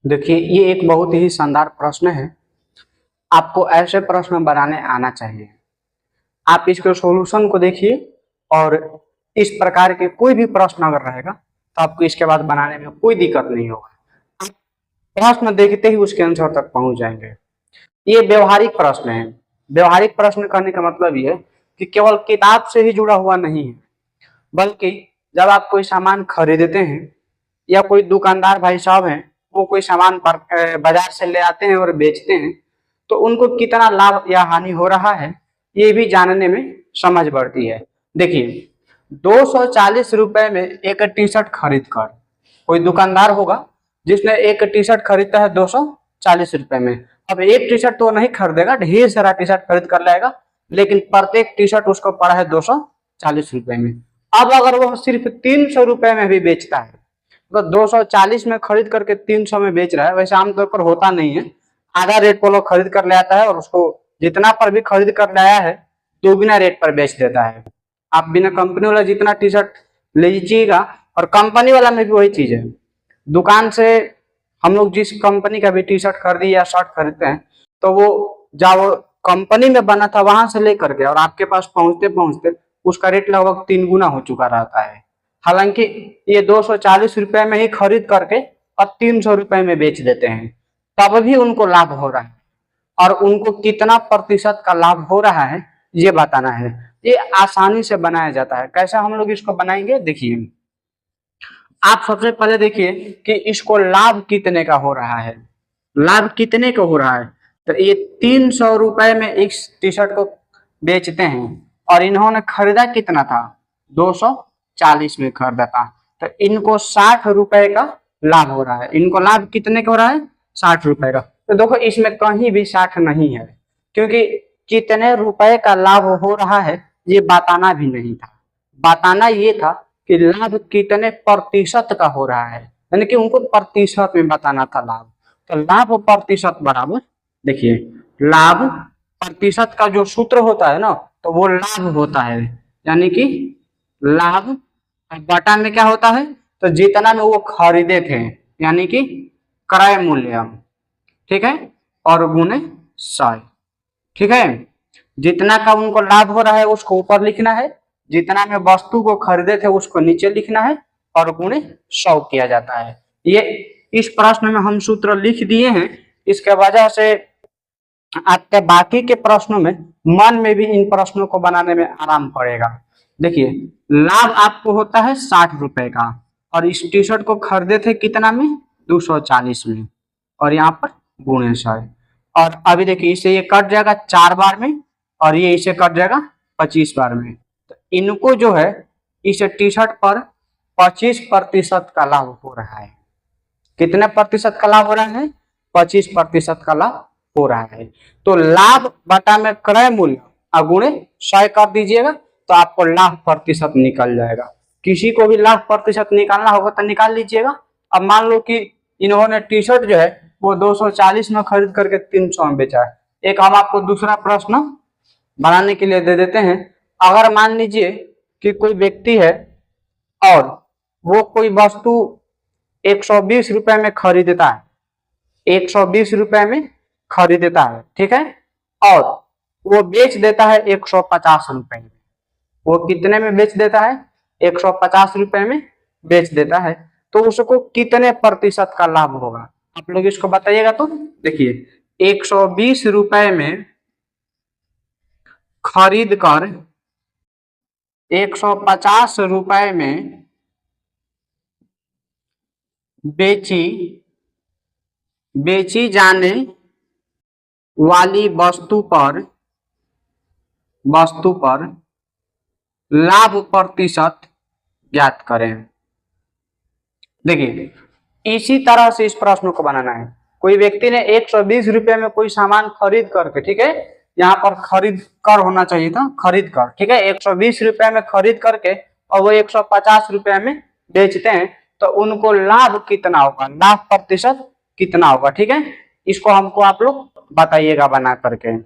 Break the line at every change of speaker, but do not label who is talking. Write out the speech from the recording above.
देखिए, ये एक बहुत ही शानदार प्रश्न है। आपको ऐसे प्रश्न बनाने आना चाहिए। आप इसके सॉल्यूशन को देखिए और इस प्रकार के कोई भी प्रश्न अगर रहेगा तो आपको इसके बाद बनाने में कोई दिक्कत नहीं होगा। आप प्रश्न देखते ही उसके आंसर तक पहुंच जाएंगे। ये व्यवहारिक प्रश्न है। व्यवहारिक प्रश्न करने का मतलब ये है कि केवल किताब से ही जुड़ा हुआ नहीं है, बल्कि जब आप कोई सामान खरीदते हैं या कोई दुकानदार भाई साहब हैं, वो कोई सामान बाजार से ले आते हैं और बेचते हैं, तो उनको कितना लाभ या हानि हो रहा है ये भी जानने में समझ बढ़ती है। देखिए, 240 रुपए में एक टी शर्ट खरीद कर कोई दुकानदार होगा जिसने एक टी शर्ट खरीदता है 240 रुपए में। अब एक टी शर्ट तो नहीं खरीदेगा, ढेर सारा टी शर्ट खरीद कर लाएगा, लेकिन प्रत्येक टी शर्ट उसको पड़ा है 240 रुपए में। अब अगर वो सिर्फ 300 रुपए में भी बेचता है, तो 240 में खरीद करके 300 में बेच रहा है। वैसे आमतौर पर होता नहीं है, आधा रेट पर लोग खरीद कर ले आता है और उसको जितना पर भी खरीद कर लाया है दोगुना रेट पर बेच देता है। आप बिना कंपनी वाला जितना टी शर्ट लीजिएगा, और कंपनी वाला में भी वही चीज है। दुकान से हम लोग जिस कंपनी का भी टी शर्ट खरीदी या शर्ट खरीदते हैं, तो वो जब कंपनी में बना था वहां से लेकर के और आपके पास पहुंचते पहुंचते उसका रेट लगभग 3 गुना हो चुका रहता है। हालांकि ये 240 रुपए में ही खरीद करके और 300 रुपए में बेच देते हैं, तब भी उनको लाभ हो रहा है। और उनको कितना प्रतिशत का लाभ हो रहा है ये बताना है। ये आसानी से बनाया जाता है। कैसे हम लोग इसको बनाएंगे, देखिए, आप सबसे पहले देखिए कि इसको लाभ कितने का हो रहा है। लाभ कितने का हो रहा है, तो ये 300 रुपए में इस टी शर्ट को बेचते हैं और इन्होंने खरीदा कितना था, 240 में खरीदा था, तो इनको 60 रुपए का लाभ हो रहा है। इनको लाभ कितने का हो रहा है, 60 रुपए का। तो देखो, इसमें कहीं भी 60 नहीं है, क्योंकि कितने रुपए का लाभ हो रहा है ये बताना भी नहीं था। बताना ये था कि लाभ कितने प्रतिशत का हो रहा है, यानी कि उनको प्रतिशत में बताना था लाभ। तो लाभ प्रतिशत बराबर, देखिए, लाभ प्रतिशत का जो सूत्र होता है ना, तो वो लाभ होता है, यानी कि लाभ बटा में क्या होता है, तो जितना में वो खरीदे थे, यानी कि क्रय मूल्य, ठीक है, और गुणे 100, ठीक है। जितना का उनको लाभ हो रहा है उसको ऊपर लिखना है, जितना में वस्तु को खरीदे थे उसको नीचे लिखना है, और गुणे 100 किया जाता है। ये इस प्रश्न में हम सूत्र लिख दिए हैं। इसके वजह से आपके बाकी के प्रश्नों में मन में भी इन प्रश्नों को बनाने में आराम पड़ेगा। देखिए, लाभ आपको होता है 60 रुपए का, और इस टी शर्ट को खरीदे थे कितना में, 240 में, और यहाँ पर गुणे 100। और अभी देखिए, इसे ये कट जाएगा 4 बार में, और ये इसे कट जाएगा 25 बार में। तो इनको जो है इस टी शर्ट पर 25% का लाभ हो रहा है। कितने प्रतिशत का लाभ हो रहा है, 25% का लाभ हो रहा है। तो लाभ बटा में क्रय मूल्य अगुणे 100 कर दीजिएगा, तो आपको लाभ प्रतिशत निकल जाएगा। किसी को भी लाभ प्रतिशत निकालना होगा तो निकाल लीजिएगा। अब मान लो कि इन्होंने टी शर्ट जो है वो 240 में खरीद करके 300 में बेचा है। एक हम आपको दूसरा प्रश्न बनाने के लिए दे देते हैं। अगर मान लीजिए कि कोई व्यक्ति है और वो कोई वस्तु 120 रुपए में खरीदता है, 120 रुपए में खरीदता है, ठीक है, और वो बेच देता है 150 रुपए में। वो कितने में बेच देता है, 150 रुपए में बेच देता है। तो उसको कितने प्रतिशत का लाभ होगा, आप लोग इसको बताइएगा। तो देखिए, 120 रुपए में खरीद कर 150 रुपए में बेची जाने वाली वस्तु पर लाभ प्रतिशत ज्ञात करें। देखिए, इसी तरह से इस प्रश्न को बनाना है। कोई व्यक्ति ने 120 रुपए में कोई सामान खरीद करके, ठीक है, यहाँ पर खरीद कर होना चाहिए था, खरीद कर, ठीक है, 120 रुपए में खरीद करके और वो 150 रुपए में बेचते हैं, तो उनको लाभ कितना होगा, लाभ प्रतिशत कितना होगा, ठीक है। इसको हमको आप लोग बताइएगा बना करके।